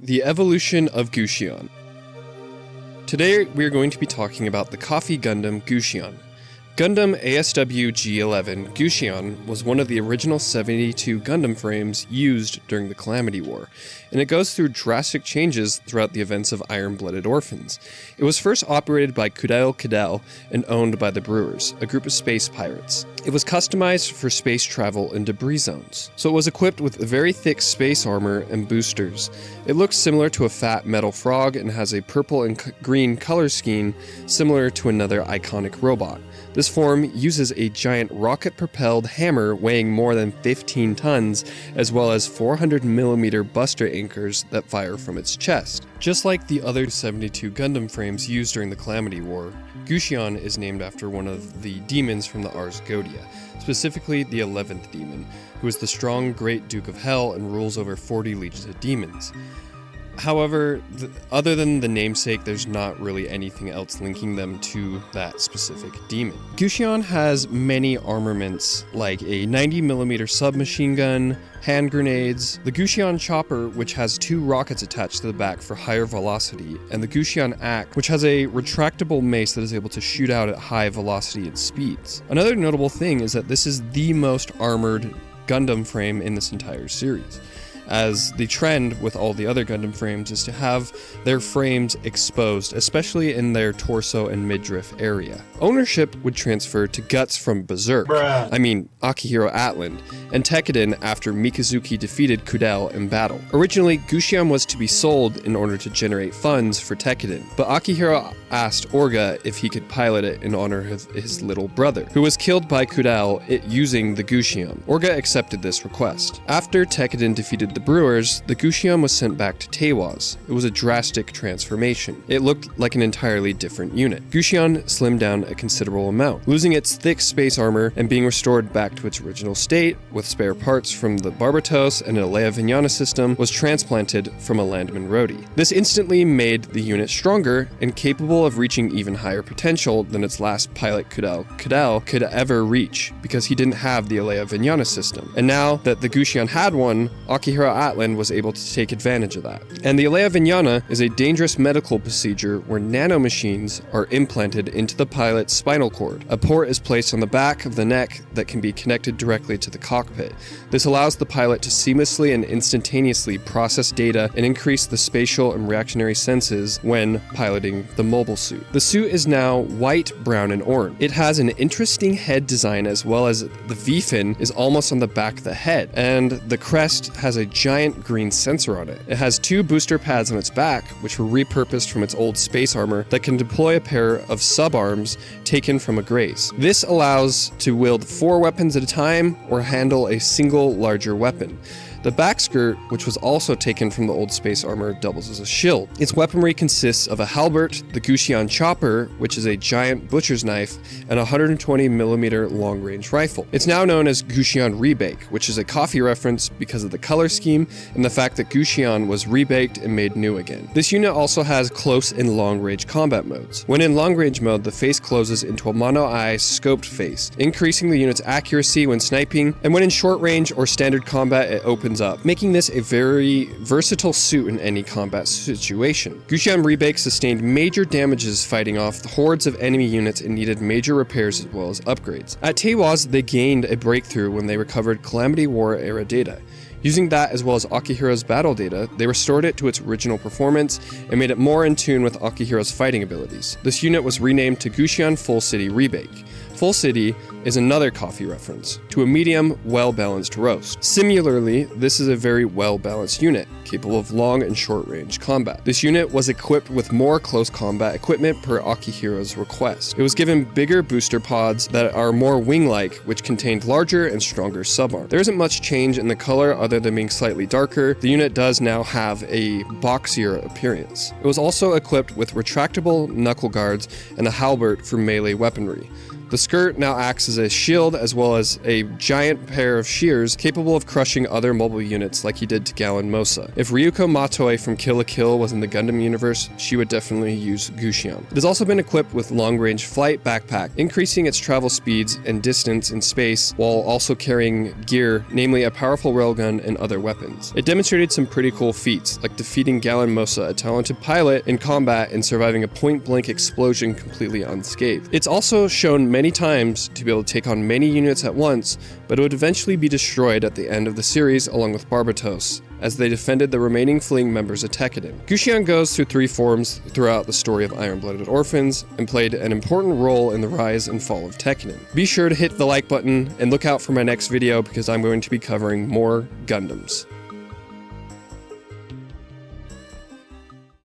The evolution of Gusion. Today we are going to be talking about the Coffee Gundam Gusion. Gundam ASW G11 Gusion was one of the original 72 Gundam frames used during the Calamity War, and it goes through drastic changes throughout the events of Iron-Blooded Orphans. It was first operated by Tekkaden and owned by the Brewers, a group of space pirates. It was customized for space travel in debris zones, so it was equipped with very thick space armor and boosters. It looks similar to a fat metal frog and has a purple and green color scheme similar to another iconic robot. This form uses a giant rocket-propelled hammer weighing more than 15 tons, as well as 400mm buster anchors that fire from its chest. Just like the other 72 Gundam frames used during the Calamity War, Gusion is named after one of the demons from the Ars Godia, specifically the 11th demon, who is the strong Great Duke of Hell and rules over 40 legions of demons. However, other than the namesake, there's not really anything else linking them to that specific demon. Gusion has many armaments, like a 90mm submachine gun, hand grenades, the Gusion chopper, which has 2 rockets attached to the back for higher velocity, and the Gusion axe, which has a retractable mace that is able to shoot out at high velocity and speeds. Another notable thing is that this is the most armored Gundam frame in this entire series, as the trend with all the other Gundam frames is to have their frames exposed, especially in their torso and midriff area. Ownership would transfer to Guts from Berserk, Akihiro Atland, and Tekkaden after Mikazuki defeated Kudel in battle. Originally, Gusion was to be sold in order to generate funds for Tekkaden, but Akihiro asked Orga if he could pilot it in honor of his little brother, who was killed by Kudel using the Gusion. Orga accepted this request. After Tekkaden defeated the Brewers, the Gusion was sent back to Teiwaz. It was a drastic transformation. It looked like an entirely different unit. Gusion slimmed down a considerable amount, losing its thick space armor and being restored back to its original state, with spare parts from the Barbatos and an Alea Vignana system was transplanted from a Landman Rhodey. This instantly made the unit stronger and capable of reaching even higher potential than its last pilot Kudel could ever reach, because he didn't have the Alea Vignana system. And now that the Gusion had one, Akihiro Atland was able to take advantage of that. And the Alea Vignana is a dangerous medical procedure where nanomachines are implanted into the pilot's spinal cord. A port is placed on the back of the neck that can be connected directly to the cockpit. This allows the pilot to seamlessly and instantaneously process data and increase the spatial and reactionary senses when piloting the mobile suit. The suit is now white, brown, and orange. It has an interesting head design, as well as the V-fin is almost on the back of the head, and the crest has a giant green sensor on it. It has 2 booster pads on its back, which were repurposed from its old space armor, that can deploy a pair of subarms taken from a graze. This allows to wield 4 weapons at a time or handle a single larger weapon. The back skirt, which was also taken from the old space armor, doubles as a shield. Its weaponry consists of a halberd, the Gusion chopper, which is a giant butcher's knife, and a 120mm long-range rifle. It's now known as Gusion Rebake, which is a coffee reference because of the color scheme and the fact that Gusion was rebaked and made new again. This unit also has close and long-range combat modes. When in long-range mode, the face closes into a mono-eye scoped face, increasing the unit's accuracy when sniping, and when in short range or standard combat, it opens up, making this a very versatile suit in any combat situation. Gusion Rebake sustained major damages fighting off the hordes of enemy units and needed major repairs as well as upgrades. At Teiwaz, they gained a breakthrough when they recovered Calamity War era data. Using that as well as Akihiro's battle data, they restored it to its original performance and made it more in tune with Akihiro's fighting abilities. This unit was renamed to Gusion Full City Rebake. Full City is another coffee reference to a medium, well-balanced roast. Similarly, this is a very well-balanced unit, capable of long and short-range combat. This unit was equipped with more close combat equipment per Akihiro's request. It was given bigger booster pods that are more wing-like, which contained larger and stronger subarm. There isn't much change in the color other than being slightly darker. The unit does now have a boxier appearance. It was also equipped with retractable knuckle guards and a halberd for melee weaponry. The skirt now acts as a shield as well as a giant pair of shears capable of crushing other mobile units like he did to Galen Mosa. If Ryuko Matoi from Kill la Kill was in the Gundam universe, she would definitely use Gusion. It has also been equipped with long-range flight backpack, increasing its travel speeds and distance in space while also carrying gear, namely a powerful railgun and other weapons. It demonstrated some pretty cool feats, like defeating Galen Mosa, a talented pilot, in combat and surviving a point-blank explosion completely unscathed. It's also shown many times to be able to take on many units at once, but it would eventually be destroyed at the end of the series along with Barbatos, as they defended the remaining fleeing members of Tekkaden. Gusion goes through 3 forms throughout the story of Iron-Blooded Orphans, and played an important role in the rise and fall of Tekkaden. Be sure to hit the like button, and look out for my next video because I'm going to be covering more Gundams.